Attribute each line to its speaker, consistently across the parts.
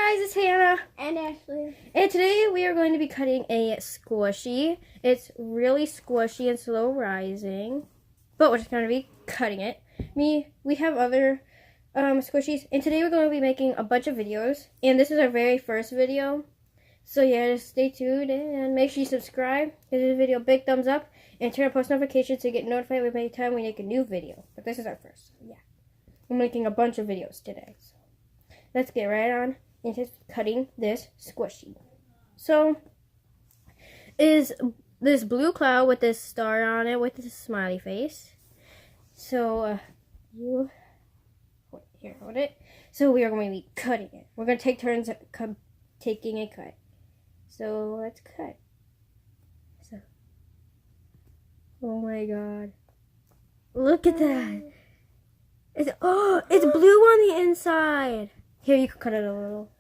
Speaker 1: guys, it's Hannah
Speaker 2: and Ashley.
Speaker 1: and today we are going to be cutting a squishy. It's really squishy and slow rising, but we're just going to be cutting it. We have other squishies, and today we're going to be making a bunch of videos, and this is our very first video. So yeah, just stay tuned and make sure you subscribe, give this video a big thumbs up, and turn on post notifications to get notified every time we make a new video. But this is our first, so yeah. We're making a bunch of videos today, so let's get right on into cutting this squishy. So, is this blue cloud with this star on it with this smiley face. So, hold it. So we are going to be cutting it. We're going to take turns taking a cut. So let's cut. So, oh my god, look at that! It's blue on the inside. Here, you can cut it a little.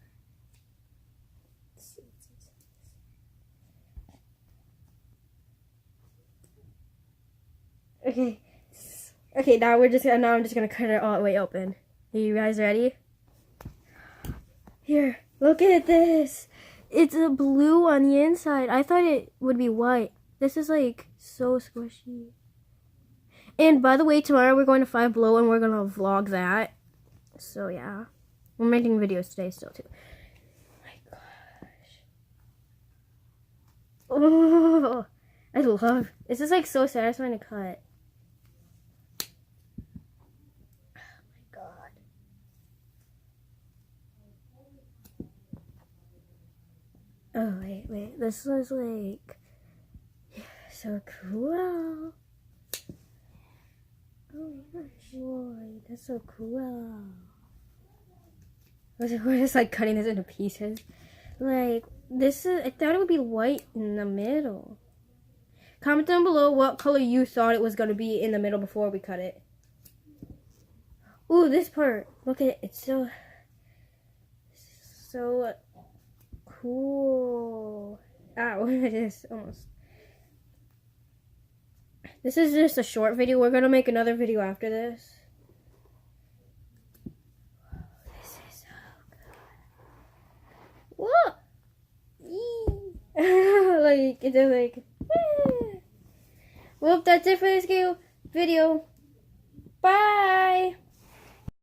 Speaker 1: Okay, now I'm just gonna cut it all the way open. Are you guys ready? Here, look at this. It's a blue on the inside. I thought it would be white. This is like so squishy. And by the way, tomorrow we're going to Five Below and we're gonna vlog that. So yeah, we're making videos today still too. Oh my gosh. Oh, I love. This is like so satisfying to cut. Oh, wait. This was like so cool. Oh my gosh, boy, that's so cool. We're just like cutting this into pieces. Like, this is, I thought it would be white in the middle. Comment down below what color you thought it was going to be in the middle before we cut it. Ooh, this part. Look at it. It's so cool. Ow, it is almost. This is just a short video. We're gonna make another video after this. This is so good. Whoa! Like, it's just like. Well, that's it for this video. Bye!